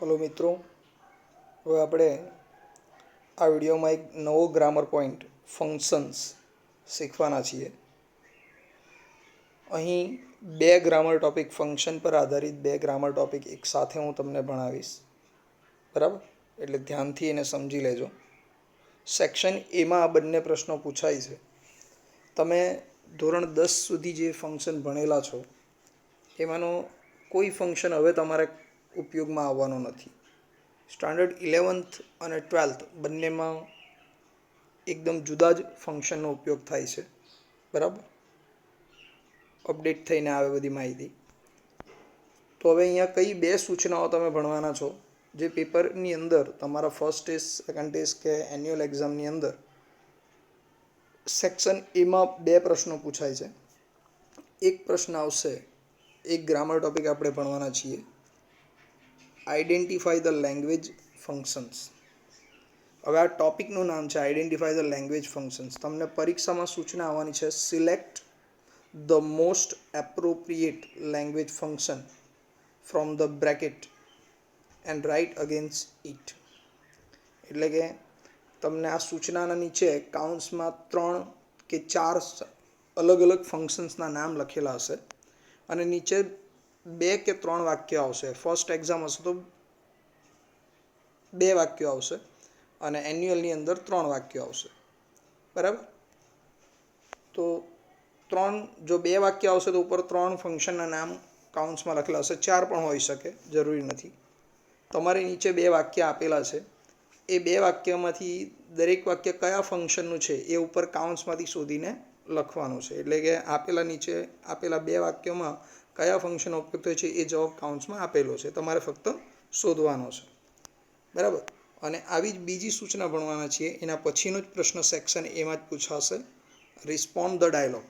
Hello मित्रों, હવે આપણે આ વિડીયોમાં એક નવો ગ્રામર પોઈન્ટ ફંક્શન્સ શીખવાના છીએ. અહીં બે ગ્રામર ટોપિક ફંક્શન પર આધારિત બે ગ્રામર ટોપિક એક સાથે હું તમને ભણાવીશ. બરાબર? એટલે ધ્યાનથી એને સમજી લેજો. સેક્શન એમાં આ બંને પ્રશ્નો પૂછાય છે. તમે ધોરણ 10 સુધી જે ફંક્શન ભણેલા છો એમાંનો કોઈ ફંક્શન હવે તમારે ઉપયોગમાં આવવાનો નથી. સ્ટાન્ડર્ડ 11th અને 12th બંનેમાં એકદમ જુદા જ ફંક્શનનો ઉપયોગ થાય છે. બરાબર? અપડેટ થઈને આવે બધી માહિતી. તો હવે અહીંયા કઈ બે સૂચનાઓ તમે ભણવાના છો જે પેપરની અંદર તમારા ફર્સ્ટ ટેસ્ટ, સેકન્ડ ટેસ્ટ કે એન્યુઅલ એક્ઝામની અંદર સેક્શન એમાં બે પ્રશ્નો પૂછાય છે. એક પ્રશ્ન આવશે, એક ગ્રામર ટોપિક આપણે ભણવાના છીએ, આઈડેન્ટિફાઈ ધ લેંગ્વેજ ફંક્શન્સ. હવે આ ટોપિકનું નામ છે આઈડેન્ટિફાઈ ધ લેંગ્વેજ ફંક્શન્સ. તમને પરીક્ષામાં સૂચના આવવાની છે, select the most appropriate language function from the bracket and write against it. એટલે કે તમને આ સૂચનાના નીચે કાઉન્સમાં 3 કે 4 અલગ અલગ ફંક્શન્સના નામ લખેલા હશે અને નીચે 2 કે 3 વાક્યો આવશે. ફર્સ્ટ એક્ઝામ હશે તો 2 વાક્યો આવશે અને એન્યુઅલની અંદર 3 વાક્યો આવશે. બરાબર? તો 3, જો 2 વાક્ય આવશે તો ઉપર 3 ફંક્શનના નામ કાઉન્સમાં લખેલા હશે. 4 પણ હોઈ શકે, જરૂરી નથી. તમારે નીચે 2 વાક્ય આપેલા છે. એ 2 વાક્યમાંથી દરેક વાક્ય કયા ફંક્શનનું છે એ ઉપર કાઉન્સમાંથી શોધીને લખવાનું છે. એટલે કે આપેલા નીચે આપેલા 2 વાક્યોમાં કયા ફંક્શનનો ઉપયોગ થાય છે એ જવાબ કાઉન્સમાં આપેલો છે. તમારે ફક્ત શોધવાનો છે. બરાબર? અને આવી જ બીજી સૂચના ભણવાના છીએ. એના પછીનો જ પ્રશ્ન સેક્શન એમાં જ પૂછાશે, રિસ્પોન્ડ ધ ડાયલોગ.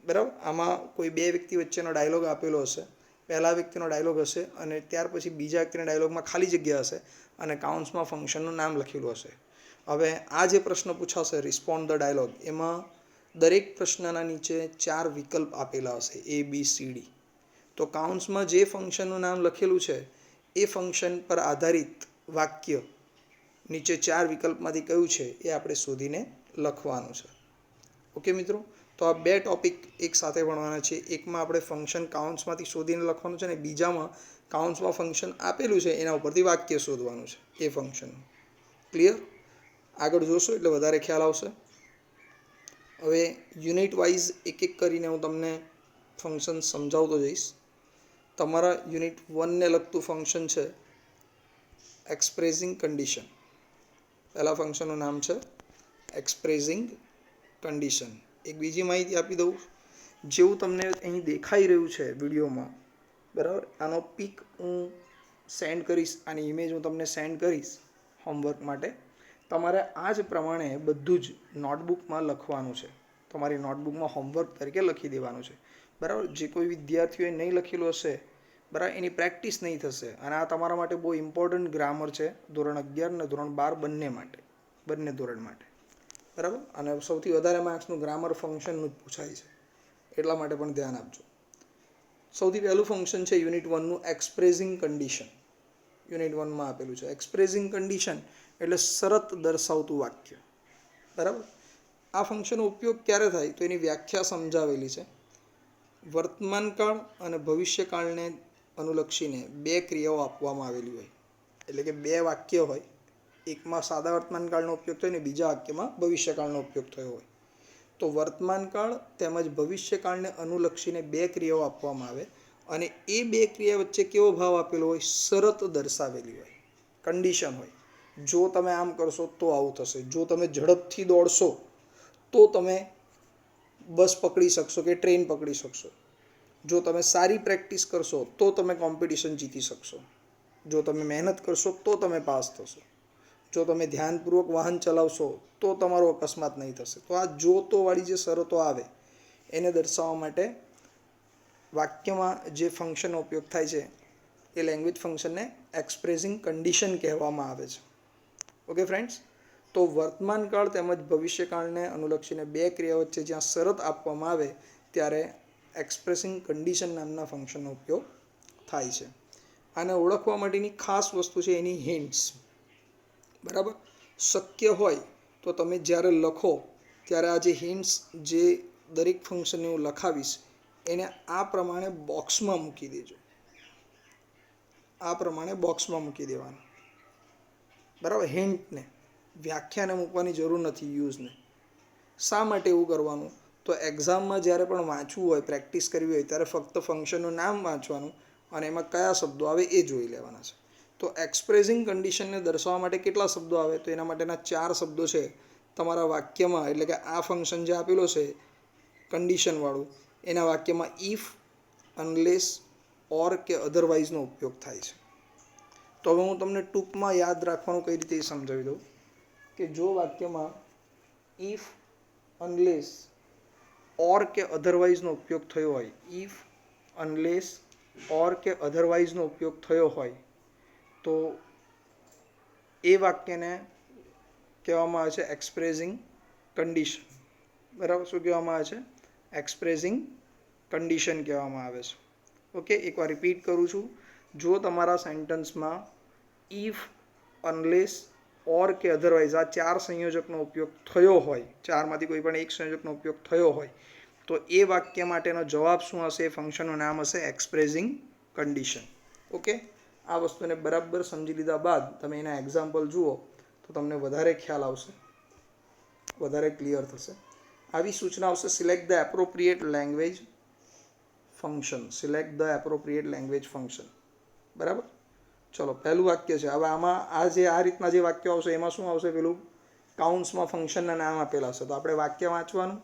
બરાબર? આમાં કોઈ બે વ્યક્તિ વચ્ચેનો ડાયલોગ આપેલો હશે. પહેલા વ્યક્તિનો ડાયલોગ હશે અને ત્યાર પછી બીજા વ્યક્તિના ડાયલોગમાં ખાલી જગ્યા હશે અને કાઉન્સમાં ફંક્શનનું નામ લખેલું હશે. હવે આ જે પ્રશ્ન પૂછાશે રિસ્પોન્ડ ધ ડાયલોગ, એમાં દરેક પ્રશ્નના નીચે 4 વિકલ્પ આપેલા હશે, ABCD. તો કાઉન્સમાં જે ફંક્શનનું નામ લખેલું છે એ ફંક્શન પર આધારિત વાક્ય નીચે 4 વિકલ્પમાંથી કયું છે એ આપણે શોધીને લખવાનું છે. ઓકે મિત્રો? તો આ બે ટોપિક એક સાથે ભણવાના છે. એકમાં આપણે ફંક્શન કાઉન્સમાંથી શોધીને લખવાનું છે અને બીજામાં કાઉન્સમાં ફંક્શન આપેલું છે એના ઉપરથી વાક્ય શોધવાનું છે એ ફંક્શનનું. ક્લિયર? આગળ જોશો એટલે વધારે ખ્યાલ આવશે. હવે યુનિટ વાઇઝ એક એક કરીને હું તમને ફંક્શન સમજાવતો જઈશ. તમારા યુનિટ 1ને લગતું ફંક્શન છે એક્સપ્રેસિંગ કન્ડિશન. પહેલા ફંક્શનનું નામ છે એક્સપ્રેસિંગ કન્ડિશન. એક બીજી માહિતી આપી દઉં, જેવું તમને અહીં દેખાઈ રહ્યું છે વિડીયોમાં. બરાબર? આનો પિક હું સેન્ડ કરીશ, આની ઇમેજ હું તમને સેન્ડ કરીશ હોમવર્ક માટે. તમારે આ જ પ્રમાણે બધું જ નોટબુકમાં લખવાનું છે. તમારી નોટબુકમાં હોમવર્ક તરીકે લખી દેવાનું છે. બરાબર? જે કોઈ વિદ્યાર્થીઓએ નહીં લખેલું હશે, બરાબર, એની પ્રેક્ટિસ નહીં થશે. અને આ તમારા માટે બહુ ઇમ્પોર્ટન્ટ ગ્રામર છે ધોરણ 11 અને ધોરણ 12 બંને માટે, બંને ધોરણ માટે. બરાબર? અને સૌથી વધારે માર્ક્સનું ગ્રામર ફંક્શનનું જ પૂછાય છે, એટલા માટે પણ ધ્યાન આપજો. સૌથી પહેલું ફંક્શન છે યુનિટ 1નું એક્સપ્રેસિંગ કન્ડિશન. યુનિટ 1માં આપેલું છે એક્સપ્રેસિંગ કન્ડિશન એટલે શરત દર્શાવતું વાક્ય. બરાબર? આ ફંક્શનનો ઉપયોગ ક્યારે થાય તો એની વ્યાખ્યા સમજાવેલી છે. વર્તમાનકાળ અને ભવિષ્યકાળને અનુલક્ષીને 2 ક્રિયાઓ આપવામાં આવેલી હોય. એટલે કે 2 વાક્ય હોય, એકમાં સાદા વર્તમાનકાળનો ઉપયોગ થયો અને બીજા વાક્યમાં ભવિષ્યકાળનો ઉપયોગ થયો હોય. તો વર્તમાનકાળ તેમજ ભવિષ્યકાળને અનુલક્ષીને 2 ક્રિયાઓ આપવામાં આવે અને એ 2 ક્રિયા વચ્ચે કેવો ભાવ આપેલો હોય? શરત દર્શાવેલી હોય, કન્ડિશન હોય. જો તમે આમ કરશો તો આવું થશે, જો તમે ઝડપથી દોડશો તો તમે બસ પકડી શકશો કે ટ્રેન પકડી શકશો, જો તમે સારી પ્રેક્ટિસ કરશો તો તમે કોમ્પિટિશન જીતી શકશો, જો તમે મહેનત કરશો તો તમે પાસ થશો, જો તમે ધ્યાનપૂર્વક વાહન ચલાવશો તો તમારો અકસ્માત નહીં થશે. તો આ જો તોવાળી જે શરતો આવે એને દર્શાવવા માટે વાક્યમાં જે ફંક્શનનો ઉપયોગ થાય છે એ લેંગ્વેજ ફંક્શનને એક્સપ્રેસિંગ કન્ડિશન કહેવામાં આવે છે. Okay friends? તો વર્તમાનકાળ તેમજ ભવિષ્યકાળને અનુલક્ષીને 2 ક્રિયા વચ્ચે જ્યાં શરત આપવામાં આવે ત્યારે એક્સપ્રેસિંગ કન્ડિશન નામના ફંક્શનનો ઉપયોગ થાય છે. આને ઓળખવા માટેની ખાસ વસ્તુ છે એની હિન્ટ્સ. બરાબર, શક્ય હોય તો તમે જ્યારે લખો ત્યારે આ જે હિન્ટ્સ જે દરેક ફંક્શનને હું લખાવીશ એને આ પ્રમાણે બોક્સમાં મૂકી દેજો. આ પ્રમાણે બોક્સમાં મૂકી દેવાનું. બરાબર, હિન્ટને, વ્યાખ્યાને મૂકવાની જરૂર નથી, યુઝને. શા માટે એવું કરવાનું? તો એક્ઝામમાં જ્યારે પણ વાંચવું હોય, પ્રેક્ટિસ કરવી હોય ત્યારે ફક્ત ફંક્શનનું નામ વાંચવાનું અને એમાં કયા શબ્દો આવે એ જોઈ લેવાના છે. તો એક્સપ્રેસિંગ કન્ડિશનને દર્શાવવા માટે કેટલા શબ્દો આવે? તો એના માટેના 4 શબ્દો છે તમારા વાક્યમાં. એટલે કે આ ફંક્શન જે આપેલો છે કન્ડિશનવાળું, એના વાક્યમાં ઇફ, અનલેસ, ઓર કે અધરવાઇઝનો ઉપયોગ થાય છે. તો હવે હું તમને ટૂંકમાં યાદ રાખવાનું કઈ રીતે સમજાવી દઉં કે જો વાક્યમાં ઇફ, અનલેસ, ઓર કે અધરવાઇઝનો ઉપયોગ થયો હોય, ઇફ, અનલેસ, ઓર કે અધરવાઇઝનો ઉપયોગ થયો હોય તો એ વાક્યને કહેવામાં આવે છે એક્સપ્રેસિંગ કન્ડિશન. બરાબર, શું કહેવામાં આવે છે? એક્સપ્રેસિંગ કન્ડિશન કહેવામાં આવે છે. ઓકે, એકવાર રિપીટ કરું છું. જો તમારા સેન્ટન્સમાં ઇફ, અનલેસ, ઓર કે અધરવાઇઝ આ 4 સંયોજકનો ઉપયોગ થયો હોય, 4માંથી કોઈ પણ એક સંયોજકનો ઉપયોગ થયો હોય તો એ વાક્ય માટેનો જવાબ શું હશે? એ ફંક્શનનું નામ હશે એક્સપ્રેસિંગ કન્ડિશન. ઓકે, આ વસ્તુને બરાબર સમજી લીધા બાદ તમે એના એક્ઝામ્પલ જુઓ તો તમને વધારે ખ્યાલ આવશે, વધારે ક્લિયર થશે. આવી સૂચના આવશે: select the appropriate language function. Select the appropriate language function. બરાબર, ચલો પહેલું વાક્ય છે. હવે આમાં આ રીતના જે વાક્યો આવશે એમાં શું આવશે? પેલું કાઉન્ટ્સમાં ફંક્શનના નામ આપેલા છે તો આપણે વાક્ય વાંચવાનું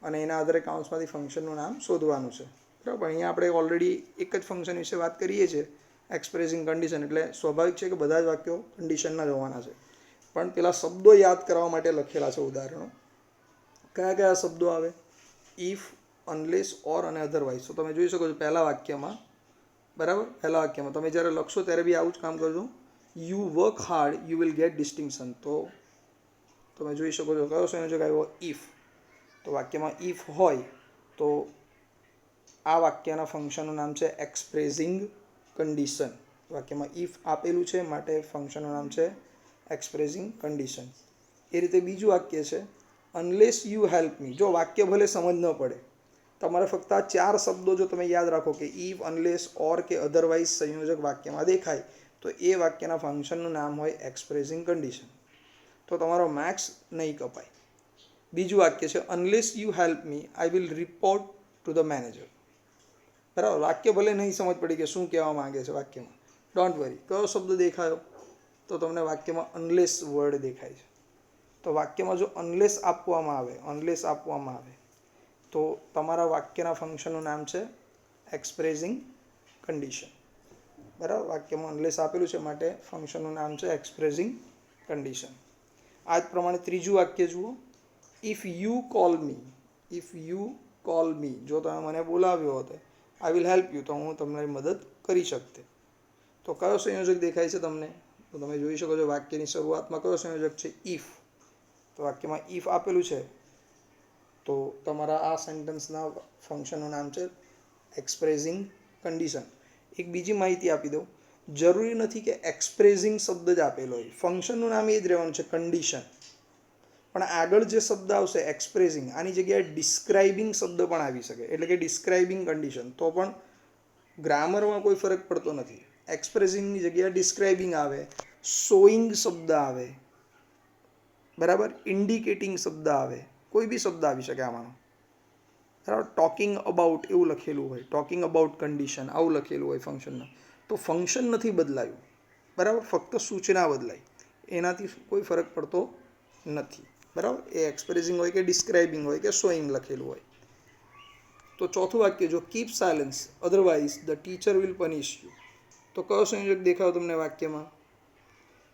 અને એના આધારે કાઉન્ટ્સમાંથી ફંક્શનનું નામ શોધવાનું છે. બરાબર, અહીંયા આપણે ઓલરેડી એક જ ફંક્શન વિશે વાત કરીએ છીએ, એક્સપ્રેસિંગ કન્ડિશન, એટલે સ્વાભાવિક છે કે બધા જ વાક્યો કન્ડિશનના જ હોવાના છે. પણ પેલા શબ્દો યાદ કરવા માટે લખેલા છે ઉદાહરણો. કયા કયા શબ્દો આવે? ઇફ, અનલેસ, ઓર અને અધરવાઇઝ. તો તમે જોઈ શકો છો પહેલા વાક્યમાં. બરાબર, પહેલા વાક્યમાં તમે જ્યારે લખશો ત્યારે બી આવું જ કામ કરજો. You work hard, you will get distinction. તો તમે જોઈ શકો છો કયો સંયોજક આવ્યો? ઇફ. તો વાક્યમાં ઇફ હોય તો આ વાક્યના ફંક્શનનું નામ છે એક્સપ્રેસિંગ કન્ડિશન. વાક્યમાં ઇફ આપેલું છે માટે ફંક્શનનું નામ છે એક્સપ્રેસિંગ કન્ડિશન. એ રીતે બીજું વાક્ય છે અનલેસ યુ હેલ્પ મી. જો વાક્ય ભલે સમજ ન પડે, તમારે ફક્ત આ 4 શબ્દો જો તમે યાદ રાખો કે ઇફ, અનલેસ, ઓર કે અધરવાઇઝ સંયોજક વાક્યમાં દેખાય તો એ વાક્યના ફંક્શનનું નામ હોય એક્સપ્રેસિંગ કન્ડિશન. તો તમારો માર્ક્સ નહીં કપાય. બીજું વાક્ય છે unless you help me I will report to the manager. બરાબર, વાક્ય ભલે નહીં સમજ પડી કે શું કહેવા માંગે છે વાક્યમાં, ડોન્ટ વરી. કયો શબ્દ દેખાયો? તો તમને વાક્યમાં અનલેસ વર્ડ દેખાય છે. તો વાક્યમાં જો અનલેસ આપવામાં આવે તો તમારા વાક્યના ફંક્શનનું નામ છે એક્સપ્રેસિંગ કન્ડિશન. બરાબર, વાક્યમાં અનલેસ આપેલું છે માટે ફંક્શનનું નામ છે એક્સપ્રેસિંગ કન્ડિશન. આ જ પ્રમાણે ત્રીજું વાક્ય જુઓ. ઇફ યુ કોલ મી. જો તમે મને બોલાવ્યો હતો, આઈ વિલ હેલ્પ યુ, તો હું તમારી મદદ કરી શકતે. તો કયો સંયોજક દેખાય છે તમને? તો તમે જોઈ શકો છો વાક્યની શરૂઆતમાં કયો સંયોજક છે? ઇફ. તો વાક્યમાં ઇફ આપેલું છે તો તમારા આ સેન્ટન્સના ફંક્શનનું નામ છે એક્સપ્રેસિંગ કન્ડિશન. એક બીજી માહિતી આપી દઉં, જરૂરી નથી કે એક્સપ્રેસિંગ શબ્દ જ આપેલો હોય, ફંક્શનનું નામ એ જ રહેવાનું છે કન્ડિશન. પણ આગળ જે શબ્દ આવશે એક્સપ્રેસિંગ, આની જગ્યાએ ડિસ્ક્રાઇબિંગ શબ્દ પણ આવી શકે, એટલે કે ડિસ્ક્રાઇબિંગ કન્ડિશન. તો પણ ગ્રામરમાં કોઈ ફરક પડતો નથી. એક્સપ્રેસિંગની જગ્યાએ ડિસ્ક્રાઇબિંગ આવે, શોઈંગ શબ્દ આવે, બરાબર, ઇન્ડિકેટિંગ શબ્દ આવે, કોઈ બી શબ્દ આવી શકે આમાંનો. બરાબર, ટોકિંગ અબાઉટ એવું લખેલું હોય, ટોકિંગ અબાઉટ કન્ડિશન આવું લખેલું હોય ફંક્શનમાં. તો ફંક્શન નથી બદલાયું, બરાબર, ફક્ત સૂચના બદલાઈ, એનાથી કોઈ ફરક પડતો નથી. બરાબર, એ એક્સપ્રેસિંગ હોય કે ડિસ્ક્રાઇબિંગ હોય કે શોઈંગ લખેલું હોય. તો ચોથું વાક્ય જો keep silence otherwise the teacher will પનિશ you. તો કયો સંયોજક દેખાયો તમને વાક્યમાં?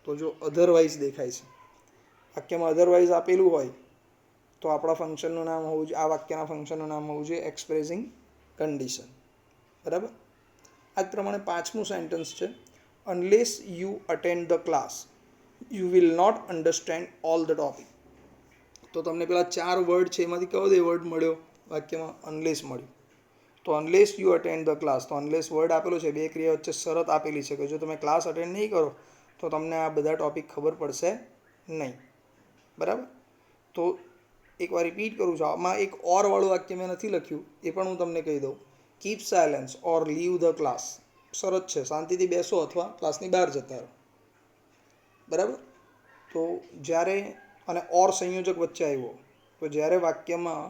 તો જો અધરવાઇઝ દેખાય છે. વાક્યમાં અધરવાઇઝ આપેલું હોય તો આપણા ફંક્શનનું નામ હોવું જોઈએ, આ વાક્યના ફંક્શનનું નામ હોવું જોઈએ એક્સપ્રેસિંગ કન્ડિશન. બરાબર, આ જ પ્રમાણે 5મું સેન્ટન્સ છે unless you attend the class you will not understand all the topic. તો તમને પેલા 4 વર્ડ છે એમાંથી કયો દે વર્ડ મળ્યો વાક્યમાં? અનલેસ મળ્યું. તો unless you attend the class, તો અનલેસ વર્ડ આપેલો છે, બે ક્રિયા વચ્ચે શરત આપેલી છે કે જો તમે ક્લાસ અટેન્ડ નહીં કરો તો તમને આ બધા ટોપિક ખબર પડશે નહીં. બરાબર. તો એકવાર રિપીટ કરું છું, આમાં એક ઓર વાળું વાક્ય મેં નથી લખ્યું, એ પણ હું તમને કહી દઉં. Keep silence or leave the class. શરત છે, શાંતિથી બેસો અથવા ક્લાસની બહાર જતા રહો. બરાબર. તો જ્યારે અને ઓર સંયોજક વચ્ચે આવ્યો, તો જ્યારે વાક્યમાં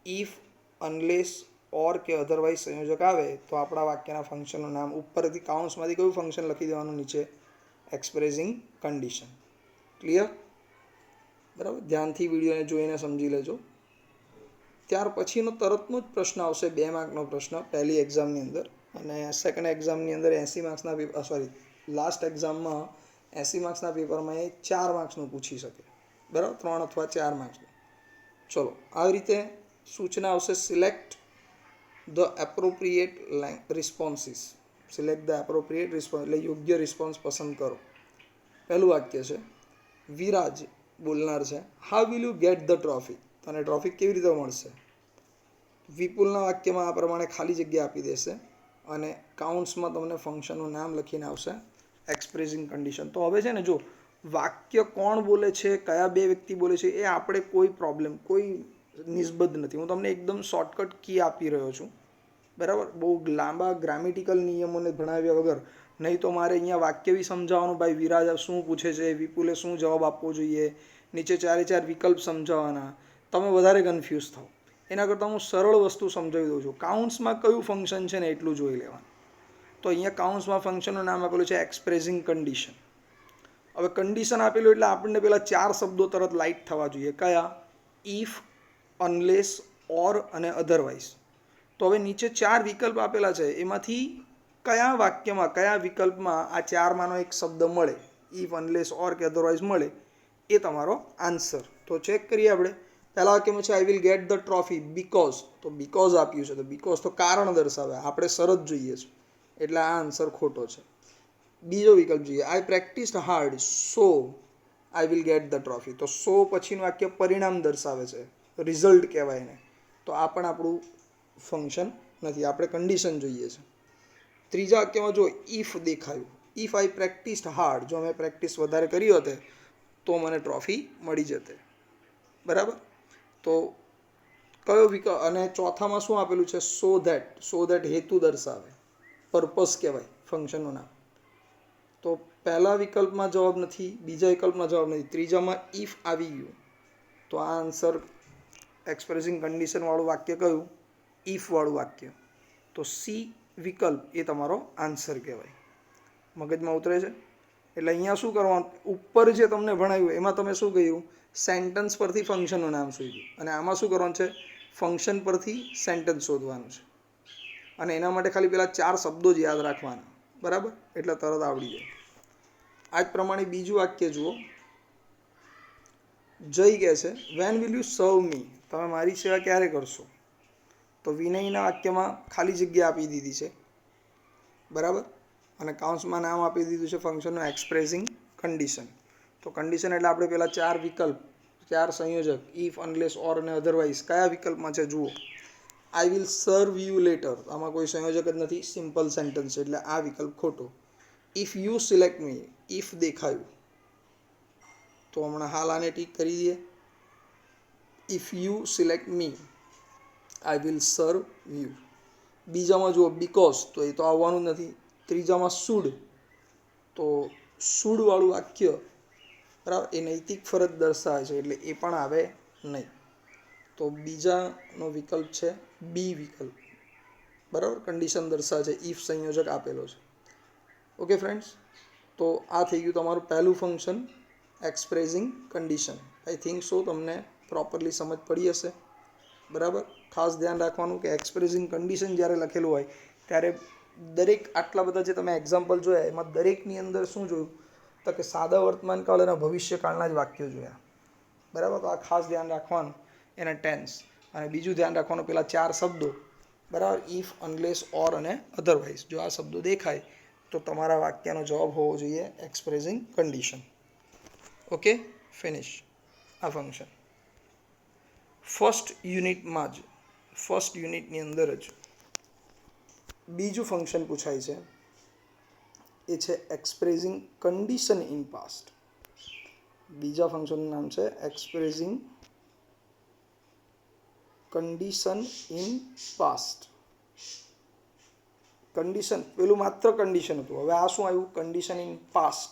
ઇફ, અનલેસ, ઓર કે અધરવાઇઝ સંયોજક આવે તો આપણા વાક્યના ફંક્શનનું નામ ઉપરથી કાઉન્સમાંથી કયું ફંક્શન લખી દેવાનું, નીચે એક્સપ્રેસિંગ કન્ડિશન. ક્લિયર? બરાબર. ધ્યાનથી વિડીયોને જોઈને સમજી લેજો. ત્યાર પછીનો તરતનો જ પ્રશ્ન આવશે, 2 માર્કનો પ્રશ્ન પહેલી એક્ઝામની અંદર, અને સેકન્ડ એક્ઝામની અંદર 80 માર્ક્સના પેપર, સોરી લાસ્ટ એક્ઝામમાં 80 માર્ક્સના પેપરમાં એ 4 માર્ક્સનું પૂછી શકે. બરાબર, 3 અથવા 4 માર્ક્સનું. ચલો, આવી રીતે સૂચના આવશે. Select the appropriate responses. Select the appropriate response, એટલે યોગ્ય રિસ્પોન્સ પસંદ કરો. પહેલું વાક્ય છે, વિરાજ બોલનાર છે, how will you get the trophy, તને ટ્રોફી કેવી રીતે મળશે. વિપુલના વાક્યમાં આ પ્રમાણે ખાલી જગ્યા આપી દેશે અને કાઉન્ટ્સમાં તમને ફંક્શનનું નામ લખીને આવશે એક્સપ્રેસિંગ કન્ડિશન. તો હવે છે ને, જો વાક્ય કોણ બોલે છે, કયા બે વ્યક્તિ બોલે છે, એ આપણે કોઈ પ્રોબ્લેમ, કોઈ નિસ્બત નથી. હું તમને એકદમ શોર્ટકટ કી આપી રહ્યો છું. બરાબર. બહુ લાંબા ગ્રામેટિકલ નિયમોને ભણાવ્યા વગર. નહીં તો મારે અહીંયા વાક્ય બી સમજાવવાનું, ભાઈ વિરાજ શું પૂછે છે, વિપુલે શું જવાબ આપવો જોઈએ, નીચે 4 વિકલ્પ સમજાવવાના, તમે વધારે કન્ફ્યુઝ થાઓ. એના કરતાં હું સરળ વસ્તુ સમજાવી દઉં છું. કાઉન્ટ્સમાં કયું ફંક્શન છે ને એટલું જોઈ લેવાનું. તો અહીંયા કાઉન્ટ્સમાં ફંક્શનનું નામ આપેલું છે એક્સપ્રેસિંગ કન્ડિશન. હવે કન્ડિશન આપેલું એટલે આપણને પેલા 4 શબ્દો તરત લાઇટ થવા જોઈએ. કયા? ઇફ, અનલેસ, ઓર અને અધરવાઇઝ. તો હવે નીચે 4 વિકલ્પ આપેલા છે, એમાંથી કયા વાક્યમાં, કયા વિકલ્પમાં આ 4માંનો એક શબ્દ મળે, ઇફ, અનલેસ, ઓર કે અધરવાઇઝ મળે, એ તમારો આન્સર. તો ચેક કરીએ આપણે. પહેલા વાક્યમાં છે આઈ will get the trophy because, તો બીકોઝ આપ્યું છે, તો બીકોઝ તો કારણ દર્શાવે, આપણે શરત જોઈએ છે, એટલે આ આન્સર ખોટો છે. બીજો વિકલ્પ જોઈએ, I practised hard so I will get the trophy, તો સો પછીનું વાક્ય પરિણામ દર્શાવે છે, રિઝલ્ટ કહેવાય એને, તો આ પણ આપણું ફંક્શન નથી, આપણે કન્ડિશન જોઈએ છે. ત્રીજા વાક્યમાં જો ઇફ દેખાયું, ઇફ આઈ પ્રેક્ટિસ્ડ હાર્ડ, જો મેં પ્રેક્ટિસ વધારે કરી હોતે તો મને ટ્રોફી મળી જતે. બરાબર. તો કયો વિકલ્પ, અને ચોથામાં શું આપેલું છે, સો ધેટ, સો ધેટ હેતુ દર્શાવે, પર્પસ કહેવાય ફંક્શનનું નામ. તો પહેલા વિકલ્પમાં જવાબ નથી, બીજા વિકલ્પમાં જવાબ નથી, ત્રીજામાં ઇફ આવી ગયું, તો આ આન્સર એક્સપ્રેસિંગ કન્ડિશન વાળું વાક્ય કયું? ઇફ વાળું વાક્ય. તો સી વિકલ્પ એ તમારો આન્સર કહેવાય. મગજમાં ઉતરે છે? એટલે અહીંયા શું કરવાનું, ઉપર જે તમને ભણાવ્યું એમાં તમે શું કહ્યું, સેન્ટન્સ પરથી ફંક્શનનું નામ શોધ્યું, અને આમાં શું કરવાનું છે, ફંક્શન પરથી સેન્ટન્સ શોધવાનું છે. અને એના માટે ખાલી પેલા 4 શબ્દો જ યાદ રાખવાના. બરાબર, એટલે તરત આવડી જાય. આ જ પ્રમાણે બીજું વાક્ય જુઓ. જય કહે છે વેન વિલ યુ સર્વ મી, તમે મારી સેવા ક્યારે કરશો. તો વિનયના વાક્યમાં ખાલી જગ્યા આપી દીધી છે. બરાબર. અને કાઉન્સમાં નામ આપી દીધું છે ફંક્શનનું એક્સપ્રેસિંગ કન્ડિશન. તો કન્ડિશન એટલે આપણે પેલા 4 વિકલ્પ, 4 સંયોજક, ઇફ, અનલેસ, ઓર અને અધરવાઇઝ કયા વિકલ્પમાં છે જુઓ. I will serve you letter, આમાં કોઈ સંયોજક જ નથી, સિમ્પલ સેન્ટન્સ, એટલે આ વિકલ્પ ખોટો. If you select me, if દેખાયું, તો હમણાં હાલ આને ટીક કરી દઈએ. If you select me I will serve you. બીજામાં જુઓ બીકોઝ, તો એ તો આવવાનું નથી. ત્રીજામાં શુડ, તો શુડવાળું વાક્ય, બરાબર, એ નૈતિક ફરજ દર્શાવે છે, એટલે એ પણ આવે નહીં. તો બીજાનો વિકલ્પ છે બી વિકલ્પ. બરાબર, કન્ડિશન દર્શાવે છે, ઇફ સંયોજક આપેલો છે. ઓકે ફ્રેન્ડ્સ, તો આ થઈ ગયું તમારું પહેલું function expressing condition. I think so તમને પ્રોપરલી સમજ પડી હશે. બરાબર. ખાસ ધ્યાન રાખવાનું કે એક્સપ્રેસિંગ કન્ડિશન જ્યારે લખેલું હોય ત્યારે દરેક આટલા બધા જે તમે એક્ઝામ્પલ જોયા એમાં દરેકની અંદર શું જોયું, તો કે સાદા વર્તમાનકાળ અને ભવિષ્યકાળના જ વાક્યો જોયા. બરાબર. તો આ ખાસ ધ્યાન રાખવાનું, એના ટેન્સ. અને બીજું ધ્યાન રાખવાનું પેલા 4 શબ્દો, બરાબર, ઇફ, અનલેસ, ઓર અને અધરવાઇઝ. જો આ શબ્દો દેખાય તો તમારા વાક્યનો જવાબ હોવો જોઈએ એક્સપ્રેસિંગ કન્ડિશન. ઓકે, ફિનિશ આ ફંક્શન. ફર્સ્ટ યુનિટમાં જ, ફર્સ્ટ યુનિટની અંદર જ બીજું ફંક્શન પૂછાય છે એ છે એક્સપ્રેસિંગ કન્ડિશન ઇન પાસ્ટ. બીજા ફંક્શનનું નામ છે expressing condition in past. Condition પેલું માત્ર કન્ડિશન હતું, હવે આ શું આવ્યું? Condition in past.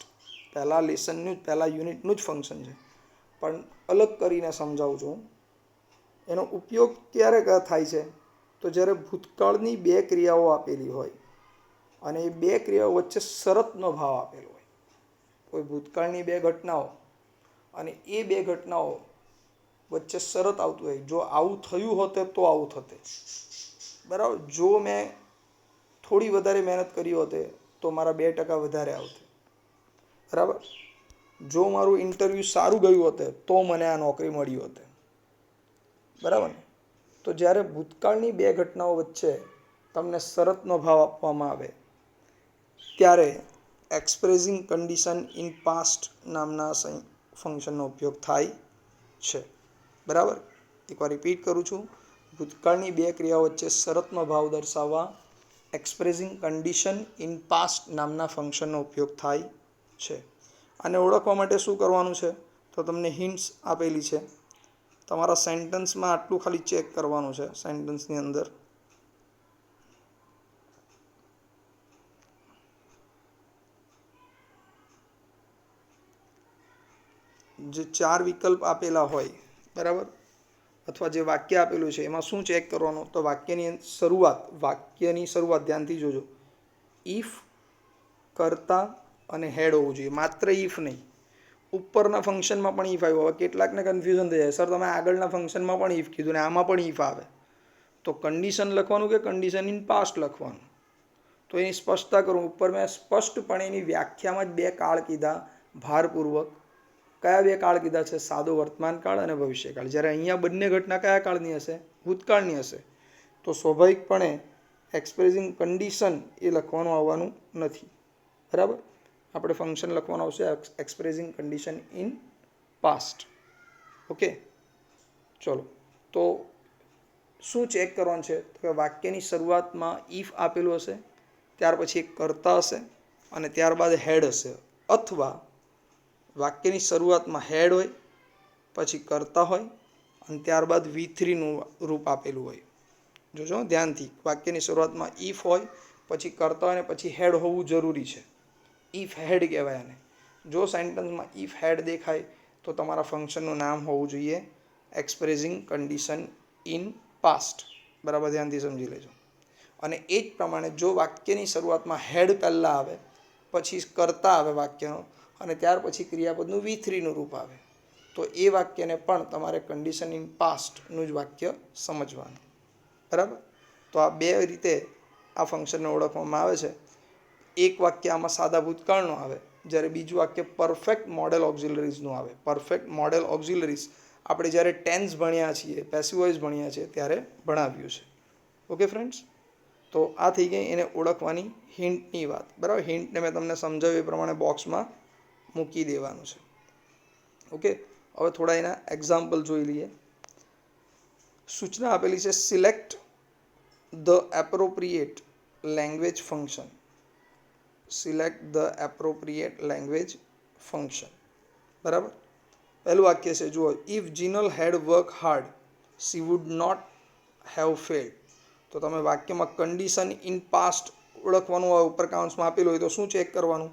પહેલાં લેસનનું જ પહેલાં યુનિટનું જ ફંક્શન છે, પણ અલગ કરીને સમજાવું છું. એનો ઉપયોગ ક્યારે થાય છે? તો જ્યારે ભૂતકાળની બે ક્રિયાઓ આપેલી હોય અને એ બે ક્રિયાઓ વચ્ચે શરતનો ભાવ આપેલો હોય. કોઈ ભૂતકાળની બે ઘટનાઓ અને એ બે ઘટનાઓ વચ્ચે શરત આવતું હોય, જો આવું થયું હોત તો આવું થતે, બરાબર. જો મેં થોડી વધારે મહેનત કરી હોતે તો મારા 2% વધારે આવતે, બરાબર. જો મારું ઇન્ટરવ્યૂ સારું ગયું હોતે તો મને આ નોકરી મળી હોતે, બરાબર ને. તો જ્યારે ભૂતકાળની બે ઘટનાઓ વચ્ચે તમને શરતનો ભાવ આપવામાં આવે ત્યારે એક્સપ્રેસિંગ કન્ડિશન ઇન પાસ્ટ નામના ફંક્શનનો ઉપયોગ થાય છે, બરાબર. એકવાર રિપીટ કરું છું. ભૂતકાળની બે ક્રિયાઓ વચ્ચે શરતનો ભાવ દર્શાવવા એક્સપ્રેસિંગ કન્ડિશન ઇન પાસ્ટ નામના ફંક્શનનો ઉપયોગ થાય છે. આને ઓળખવા માટે શું કરવાનું છે? તો તમને હિન્ટ્સ આપેલી છે. તમારા સેન્ટન્સમાં આટલું ખાલી ચેક કરવાનું છે. સેન્ટન્સની અંદર જે 4 વિકલ્પ આપેલા હોય, બરાબર, અથવા જે વાક્ય આપેલું છે એમાં શું ચેક કરવાનું? તો વાક્યની શરૂઆત ધ્યાનથી જોજો. ઇફ, કરતા અને હેડ હોવું જોઈએ, માત્ર ઇફ નહીં. ઉપરના ફંક્શનમાં પણ ઇફ આવ્યો. હવે કેટલાકને કન્ફ્યુઝન થઈ જાય, સર તમે આગળના ફંક્શનમાં પણ ઇફ કીધું ને આમાં પણ ઇફ આવે, તો કન્ડિશન લખવાનું કે કન્ડિશન ઇન પાસ્ટ લખવાનું? તો એની સ્પષ્ટતા કરું. ઉપર મેં સ્પષ્ટપણે એની વ્યાખ્યામાં જ બે કાળ કીધા ભારપૂર્વક. કયા બે કાળ કીધા છે? સાદો વર્તમાન કાળ અને ભવિષ્યકાળ. જ્યારે અહીંયા બંને ઘટના કયા કાળની હશે? ભૂતકાળની હશે. તો સ્વાભાવિકપણે એક્સપ્રેસિંગ કન્ડિશન એ લખવાનું આવવાનું નથી, બરાબર. આપણે ફંક્શન લખવાનું આવશે expressing condition in past. Okay, ચલો. તો શું ચેક કરવાનું છે? તો કે વાક્યની શરૂઆતમાં ઇફ આપેલું હશે, ત્યાર પછી એક કરતા હશે અને ત્યારબાદ હેડ હશે, અથવા વાક્યની શરૂઆતમાં હેડ હોય, પછી કરતા હોય અને ત્યારબાદ V3નું રૂપ આપેલું હોય. જોજો ધ્યાનથી, વાક્યની શરૂઆતમાં ઇફ હોય, પછી કરતા હોય અને પછી હેડ હોવું જરૂરી છે. ઇફ હેડ કહેવાય આને. જો સેન્ટન્સમાં ઇફ હેડ દેખાય તો તમારા ફંક્શનનું નામ હોવું જોઈએ એક્સપ્રેસિંગ કન્ડિશન ઇન પાસ્ટ, બરાબર. ધ્યાનથી સમજી લેજો. અને એ જ પ્રમાણે જો વાક્યની શરૂઆતમાં હેડ પહેલાં આવે, પછી કરતા આવે વાક્યનો, અને ત્યાર પછી ક્રિયાપદનું V3નું રૂપ આવે, તો એ વાક્યને પણ તમારે કન્ડિશન ઇન પાસ્ટનું જ વાક્ય સમજવાનું, બરાબર. તો આ બે રીતે આ ફંક્શનને ઓળખવામાં આવે છે. એક વાક્ય આમાં સાદા ભૂતકાળનું આવે, જ્યારે બીજું વાક્ય પરફેક્ટ મોડેલ ઓક્ઝિલરીઝનું આવે. પરફેક્ટ મોડેલ ઓક્ઝિલરીઝ આપણે જ્યારે ટેન્સ ભણ્યા છીએ, પેસિવ વોઇસ ભણ્યા છીએ ત્યારે ભણાવ્યું છે. ઓકે ફ્રેન્ડ્સ, તો આ થઈ ગઈ એને ઓળખવાની હિન્ટની વાત, બરાબર. હિન્ટને મેં તમને સમજાવ્યું એ પ્રમાણે બોક્સમાં મૂકી દેવાનું છે. ઓકે, હવે થોડા એના એક્ઝામ્પલ જોઈ લઈએ. સૂચના આપેલી છે select the appropriate language function. Select the appropriate language function, બરાબર. પહેલું વાક્ય છે, જુઓ. If Jinal had work hard she would not have failed. તો તમે વાક્યમાં કન્ડિશન ઇન પાસ્ટ ઓળખવાનું હોય, ઉપર કાઉન્ટ્સમાં આપેલું હોય તો શું ચેક કરવાનું?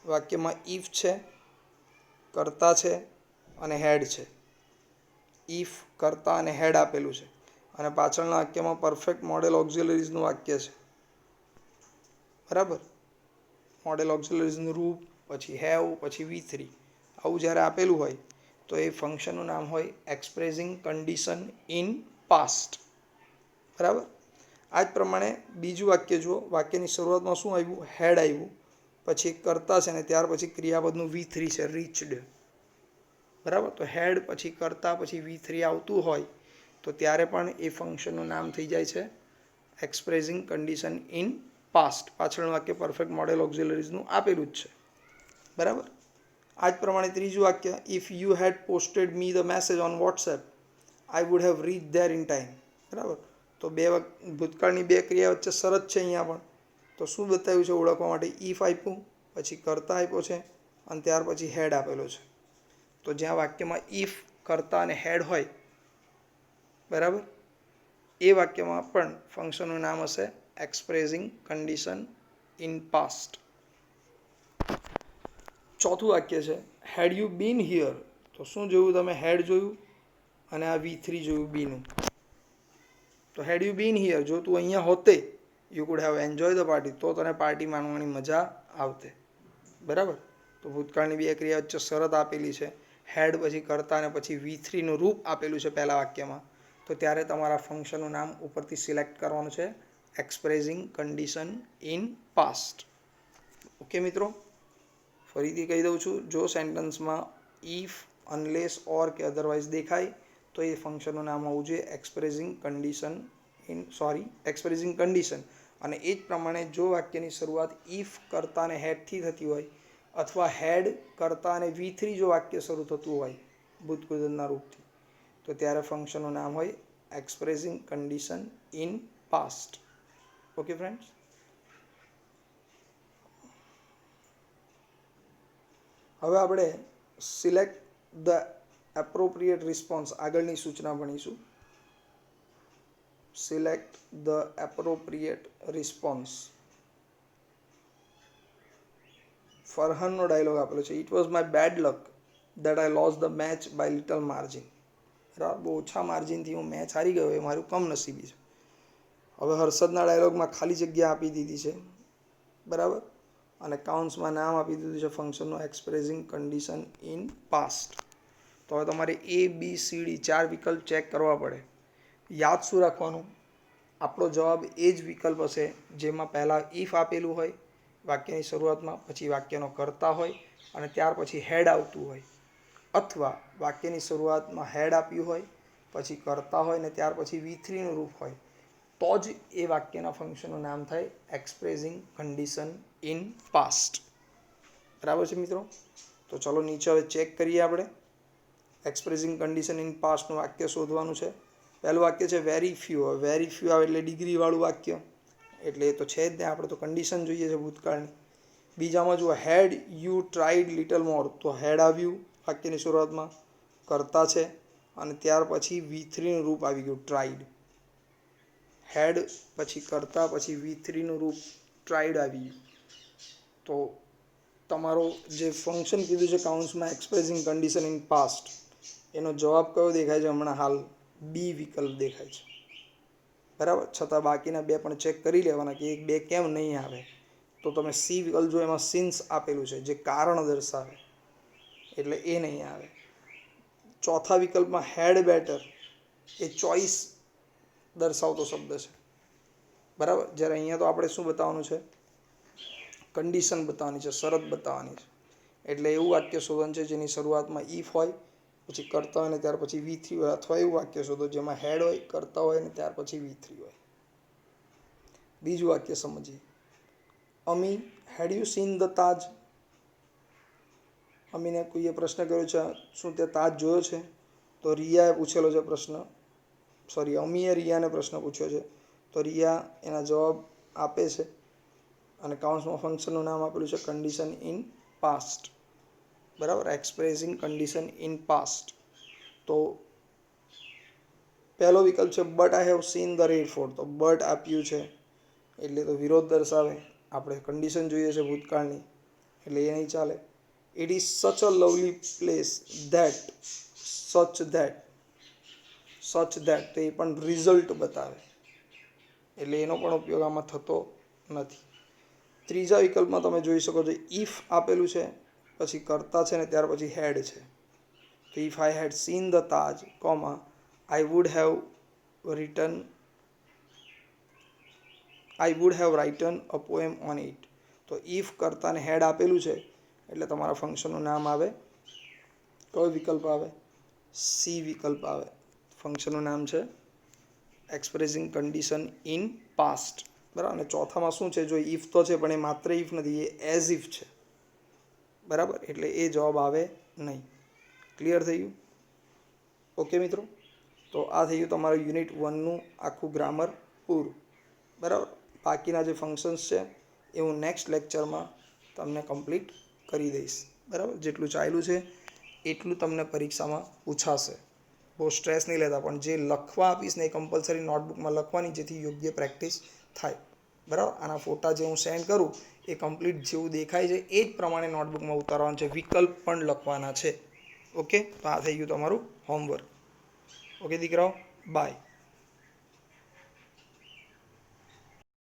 વાક્યમાં ઇફ છે, કરતા છે અને હેડ છે. ઇફ, કરતા અને હેડ આપેલું છે, અને પાછળના વાક્યમાં પરફેક્ટ મોડેલ ઓક્ઝિલરીઝનું વાક્ય છે, બરાબર. મોડેલ ઓક્ઝિલરીઝનું રૂપ, પછી હેવ, પછી V3, આવું જ્યારે આપેલું હોય તો એ ફંક્શનનું નામ હોય એક્સપ્રેસિંગ કન્ડિશન ઇન પાસ્ટ, બરાબર. આ જ પ્રમાણે બીજું વાક્ય જુઓ. વાક્યની શરૂઆતમાં શું આવ્યું? હેડ આવ્યું, પછી કરતા છે અને ત્યાર પછી ક્રિયાપદનું V3 છે, રીચડ, બરાબર. તો હેડ પછી કરતા પછી V3 આવતું હોય તો ત્યારે પણ એ ફંક્શનનું નામ થઈ જાય છે એક્સપ્રેસિંગ કન્ડિશન ઇન પાસ્ટ. પાછળનું વાક્ય પરફેક્ટ મોડેલ ઓક્ઝિલરીઝનું આપેલું જ છે, બરાબર. આ જ પ્રમાણે ત્રીજું વાક્ય, if you had posted me the message on WhatsApp I would have reach there in time, બરાબર. તો ભૂતકાળની બે ક્રિયા વચ્ચે શરત છે અહીંયા પણ. તો શું બતાવ્યું છે ઓળખવા માટે? ઇફ આપ્યું, પછી કર્તા આપ્યો છે અને ત્યાર પછી હેડ આપેલો છે. તો જ્યાં વાક્યમાં ઇફ, કર્તા અને હેડ હોય, બરાબર, એ વાક્યમાં પણ ફંક્શનનું નામ હશે એક્સપ્રેસિંગ કન્ડિશન ઇન પાસ્ટ. ચોથું વાક્ય છે હેડ યુ બીન હિયર. તો શું જોયું તમે? હેડ જોયું અને આ V3 જોયું બીનું. તો હેડ યુ બીન હિયર, જો તું અહીંયા હોતે, you could have enjoy the party, તો તને પાર્ટી માણવાની મજા આવતે. બરાબર. તો ભૂતકાળની બે ક્રિયા વચ્ચે શરત આપેલી છે, હેડ પછી કરતા અને પછી V3 નું રૂપ આપેલું છે પહેલા વાક્યમાં. તો ત્યારે તમારા ફંક્શનનું નામ ઉપરથી સિલેક્ટ કરવાનું છે expressing condition in past. Okay મિત્રો, ફરીથી કહી દઉં છું, જો સેન્ટન્સમાં ઇફ, અનલેસ, ઓર કે અધરવાઇઝ દેખાય તો એ ફંક્શનનું નામ હોવું જોઈએ એક્સપ્રેસિંગ કન્ડિશન. અને એ જ પ્રમાણે જો વાક્યની શરૂઆત ઇફ, કરતા અને હેડથી થતી હોય અથવા હેડ, કરતા અને V3 જો વાક્ય શરૂ થતું હોય ભૂતકૃતના રૂપથી, તો ત્યારે ફંક્શનનું નામ હોય expressing condition in past. Okay friends. હવે આપણે સિલેક્ટ ધ એપ્રોપ્રિએટ રિસ્પોન્સ આગળની સૂચના ભણીશું. Select the appropriate response. ફરહાનનો ડાયલોગ આપેલો છે, it was my bad luck that I lost the match by little margin. બરાબર, બહુ ઓછા માર્જિનથી હું મેચ હારી ગયો, એ મારું કમનસીબી છે. હવે હર્ષદના ડાયલોગમાં ખાલી જગ્યા આપી દીધી છે, બરાબર, અને કાઉન્ટ્સમાં નામ આપી દીધું છે ફંક્શનનું એક્સપ્રેસિંગ કન્ડિશન ઇન પાસ્ટ. તો હવે તમારે ABCD 4 વિકલ્પ ચેક કરવા પડે. યાદ શું રાખવાનું? આપણો જવાબ એ જ વિકલ્પ હશે જેમાં પહેલાં ઇફ આપેલું હોય વાક્યની શરૂઆતમાં, પછી વાક્યનો કર્તા હોય અને ત્યાર પછી હેડ આવતું હોય, અથવા વાક્યની શરૂઆતમાં હેડ આપ્યું હોય, પછી કર્તા હોય ને ત્યાર પછી V3 નું રૂપ હોય, તો જ એ વાક્યના ફંક્શનનું નામ થાય એક્સપ્રેસિંગ કન્ડિશન ઇન પાસ્ટ. બરાબર છે મિત્રો? તો ચલો નીચે હવે ચેક કરીએ આપણે. એક્સપ્રેસિંગ કન્ડિશન ઇન પાસ્ટનું વાક્ય શોધવાનું છે. પહેલું વાક્ય છે વેરી ફ્યુ. હવે વેરી ફ્યુ આવે એટલે ડિગ્રીવાળું વાક્ય, એટલે એ તો છે જ ને, આપણે તો કન્ડિશન જોઈએ છે ભૂતકાળની. બીજામાં જુઓ હેડ યુ ટ્રાઈડ લિટલ મોર, તો હેડ આવ્યું વાક્યની શરૂઆતમાં, કરતા છે અને ત્યાર પછી V3 નું રૂપ આવી ગયું ટ્રાઈડ. હેડ પછી કરતા પછી V3 નું રૂપ ટ્રાઈડ આવી ગયું. તો તમારો જે ફંક્શન કીધું છે કાઉન્ટ્સમાં એક્સપ્રેસિંગ કન્ડિશન ઇન પાસ્ટ, એનો જવાબ કયો દેખાય છે હમણાં હાલ? B વિકલ્પ દેખાય છે. બરાબર. છતાં બાકીના બે પણ ચેક કરી લેવાના કે એક બે કેમ નહીં આવે. તો તમે C વિકલ્પ જો, એમાં સિન્સ આપેલું છે જે કારણ દર્શાવે, એટલે એ નહીં આવે. ચોથા વિકલ્પમાં હેડ બેટર, એ ચોઈસ દર્શાવતો શબ્દ છે, બરાબર. જ્યારે અહીંયા તો આપણે શું બતાવવાનું છે? કન્ડિશન બતાવવાની છે, શરત બતાવવાની છે. એટલે એવું વાક્ય શોધવાનું છે જેની શરૂઆતમાં ઇફ હોય, પછી કરતા હોય ને ત્યાર પછી V3 હોય, અથવા એવું વાક્ય શોધો જેમાં હેડ હોય, કરતા હોય ને ત્યાર પછી V3 હોય. બીજું વાક્ય સમજીએ. અમી, હેડ યુ સીન ધ તાજ? અમીને કોઈએ પ્રશ્ન કર્યો છે, શું તે તાજ જોયો છે? તો રિયાએ પૂછેલો છે પ્રશ્ન, અમીએ રિયાને પ્રશ્ન પૂછ્યો છે. તો રિયા એના જવાબ આપે છે અને કાઉન્ટ્સમાં ફંક્શનનું નામ આપેલું છે કન્ડિશન ઇન પાસ્ટ. બરાબર, એક્સપ્રેસિંગ કન્ડિશન ઇન પાસ્ટ. તો પહેલો વિકલ્પ છે but I have seen the red fort. તો બટ આપ્યું છે એટલે તો વિરોધ દર્શાવે. આપણે કન્ડિશન જોઈએ છે ભૂતકાળની, એટલે એ નહીં ચાલે. ઇટ ઇઝ સચ અ લવલી પ્લેસ ધેટ, સચ ધેટ, તો એ પણ રિઝલ્ટ બતાવે, એટલે એનો પણ ઉપયોગ આમાં થતો નથી. ત્રીજા વિકલ્પમાં તમે જોઈ શકો છો ઇફ આપેલું છે, પછી કરતા છે ને ત્યાર પછી હેડ છે. તો if I had seen the Taj, comma I would have written a poem on it. તો ઇફ, કરતા ને હેડ આપેલું છે એટલે તમારા ફંક્શનનું નામ આવે, કયો વિકલ્પ આવે? C વિકલ્પ આવે. ફંક્શનનું નામ છે એક્સપ્રેસિંગ કન્ડિશન ઇન પાસ્ટ. બરાબર. અને ચોથામાં શું છે? જો ઇફ તો છે પણ એ માત્ર ઇફ નથી, એ એઝ ઇફ છે, બરાબર, એટલે એ જવાબ આવે નહીં. ક્લિયર થઈ ગયું? ઓકે મિત્રો. તો આ થઈ ગયું તમારું યુનિટ 1નું આખું ગ્રામર પૂરું. બરાબર. બાકીના જે ફંક્શન્સ છે એ હું નેક્સ્ટ લેક્ચરમાં તમને કમ્પ્લીટ કરી દઈશ. બરાબર. જેટલું ચાલ્યું છે એટલું તમને પરીક્ષામાં પૂછાશે. બહુ સ્ટ્રેસ નહીં લેતા, પણ જે લખવા આપીશ ને એ કમ્પલસરી નોટબુકમાં લખવાની, જેથી યોગ્ય પ્રેક્ટિસ થાય. બરાબર. આના ફોટા જે હું સેન્ડ કરું એ કમ્પ્લીટ જેવું દેખાય છે એ જ પ્રમાણે નોટબુકમાં ઉતારવાનું છે. વિકલ્પ પણ લખવાના છે. ઓકે. તો આ થઈ ગયું તમારું હોમવર્ક. ઓકે દીકરાઓ, બાય.